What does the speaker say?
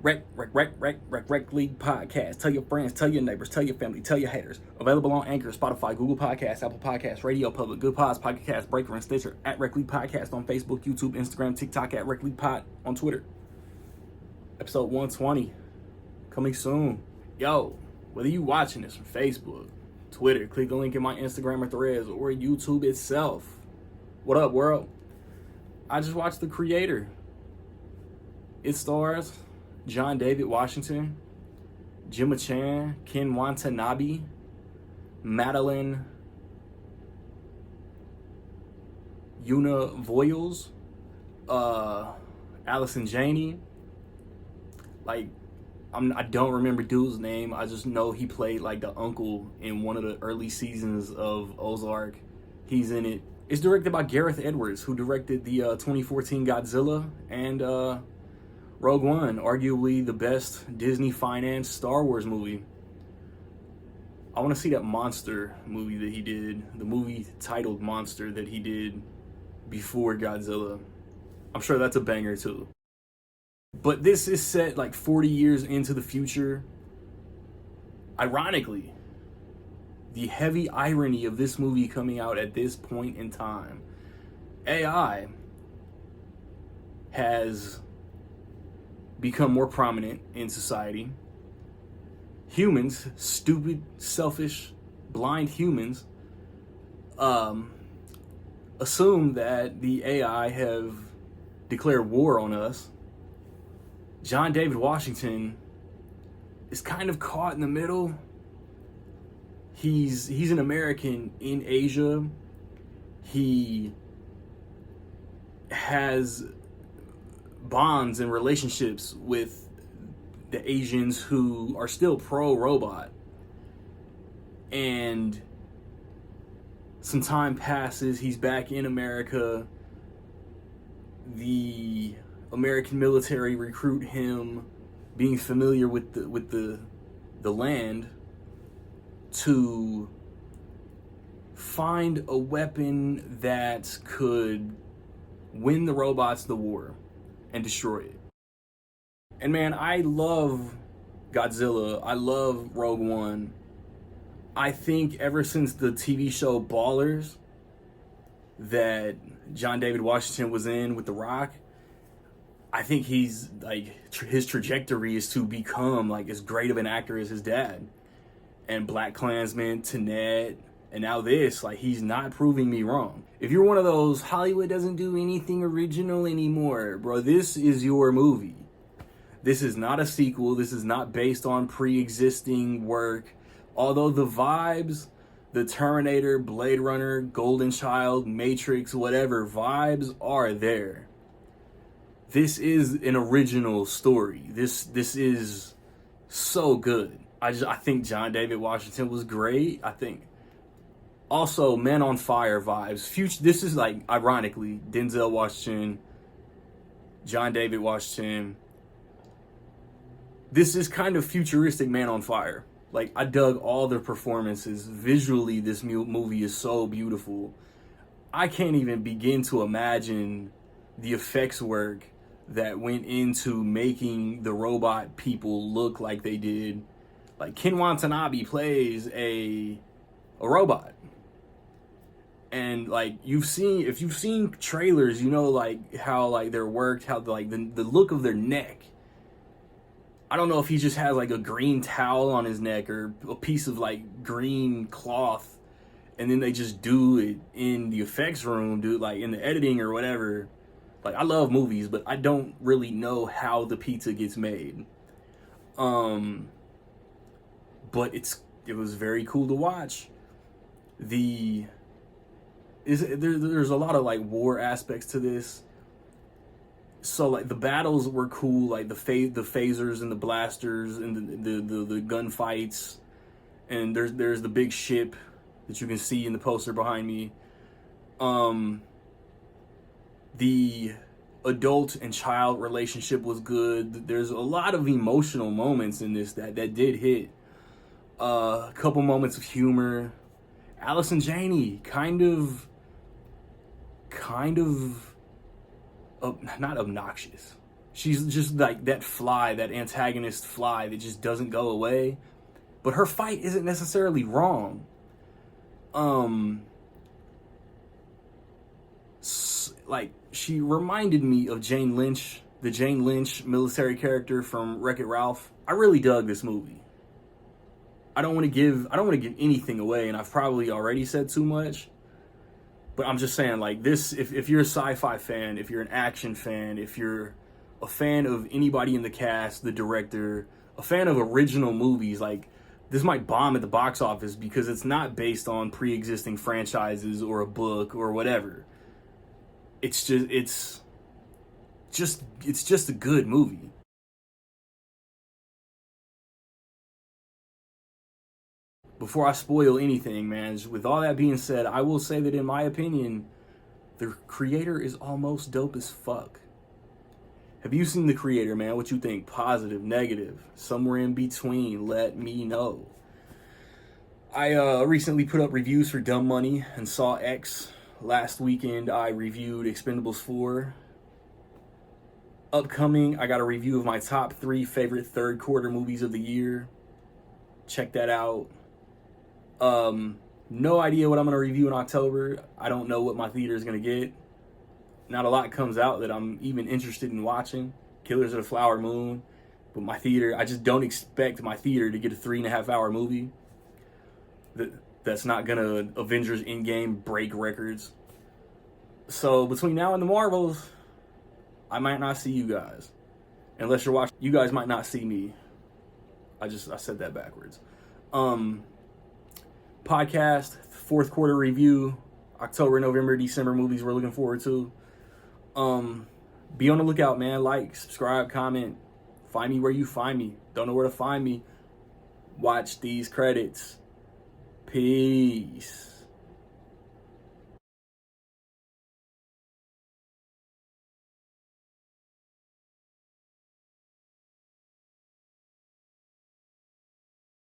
Rec League Podcast. Tell your friends, tell your neighbors, tell your family, tell your haters. Available on Anchor, Spotify, Google Podcasts, Apple Podcasts, Radio Public, Good Pods, Pocket Cast, Breaker, and Stitcher. At Rec League Podcast on Facebook, YouTube, Instagram, TikTok. At Rec League Pod on Twitter. Episode 120 coming soon. Yo, whether you watching this from Facebook, Twitter, click the link in my Instagram or Threads, or YouTube itself. What up, world? I just watched The Creator. It stars John David Washington, Gemma Chan, Ken Watanabe, Madeline Yuna Voiles, Allison Janney. Like, I don't remember dude's name. I just know he played like the uncle in one of the early seasons of Ozark. He's in it. It's directed by Gareth Edwards, who directed the 2014 Godzilla and Rogue One, arguably the best Disney-financed Star Wars movie. I want to see that Monster movie that he did, the movie titled Monster that he did before Godzilla. I'm sure that's a banger too. But this is set like 40 years into the future. Ironically, the heavy irony of this movie coming out at this point in time, AI has become more prominent in society. Humans, stupid, selfish, blind humans, assume that the AI have declared war on us. John David Washington is kind of caught in the middle. He's an American in Asia. He has bonds and relationships with the Asians who are still pro-robot. And some time passes, he's back in America. The American military recruit him, being familiar with the land, to find a weapon that could win the robots the war and destroy it. And man, I love Godzilla. I love Rogue One. I think ever since the TV show Ballers that John David Washington was in with The Rock, I think he's like, his trajectory is to become like as great of an actor as his dad. And BlacKkKlansman, Tenet, and now this, like, he's not proving me wrong. If you're one of those, Hollywood doesn't do anything original anymore, bro, this is your movie. This is not a sequel. This is not based on pre-existing work. Although the vibes, the Terminator, Blade Runner, Golden Child, Matrix, whatever, vibes are there. This is an original story. This is so good. I think John David Washington was great. I think also Men on Fire vibes. This is like, ironically, Denzel Washington, John David Washington. This is kind of futuristic Man on Fire. Like, I dug all their performances. Visually, this movie is so beautiful. I can't even begin to imagine the effects work that went into making the robot people look like they did. Like, Ken Watanabe plays a robot. And like, if you've seen trailers, you know like how like they're worked, how like the look of their neck. I don't know if he just has like a green towel on his neck or a piece of like green cloth, and then they just do it in the effects room, do it like in the editing or whatever. Like, I love movies, but I don't really know how the pizza gets made. But it was very cool to watch. There's a lot of like war aspects to this. So like the battles were cool, like the phasers and the blasters and the gunfights, and there's the big ship that you can see in the poster behind me. The adult and child relationship was good. There's a lot of emotional moments in this that did hit. A couple moments of humor. Allison Janney, kind of not obnoxious. She's just like that fly, that antagonist fly that just doesn't go away. But her fight isn't necessarily wrong. Like, she reminded me of Jane Lynch, the Jane Lynch military character from Wreck-It Ralph. I really dug this movie. I don't want to give anything away, and I've probably already said too much. But I'm just saying, like, this, if you're a sci-fi fan, if you're an action fan, if you're a fan of anybody in the cast, the director, a fan of original movies, like, this might bomb at the box office because it's not based on pre-existing franchises or a book or whatever. It's just a good movie. Before I spoil anything, man, with all that being said, I will say that in my opinion, the creator is almost dope as fuck. Have you seen The Creator, man? What you think? Positive, negative, somewhere in between? Let me know. I recently put up reviews for Dumb Money and Saw X. Last weekend, I reviewed Expendables 4. Upcoming, I got a review of my top 3 favorite third quarter movies of the year. Check that out. No idea what I'm going to review in October. I don't know what my theater is going to get. Not a lot comes out that I'm even interested in watching. Killers of the Flower Moon. But my theater, I just don't expect my theater to get a 3.5 hour movie. That's not going to Avengers Endgame break records. So between now and the Marvels, I might not see you guys. Unless you're watching, you guys might not see me. I said that backwards. Podcast, fourth quarter review, October, November, December movies we're looking forward to. Be on the lookout, man. Like, subscribe, comment. Find me where you find me. Don't know where to find me. Watch these credits. Peace.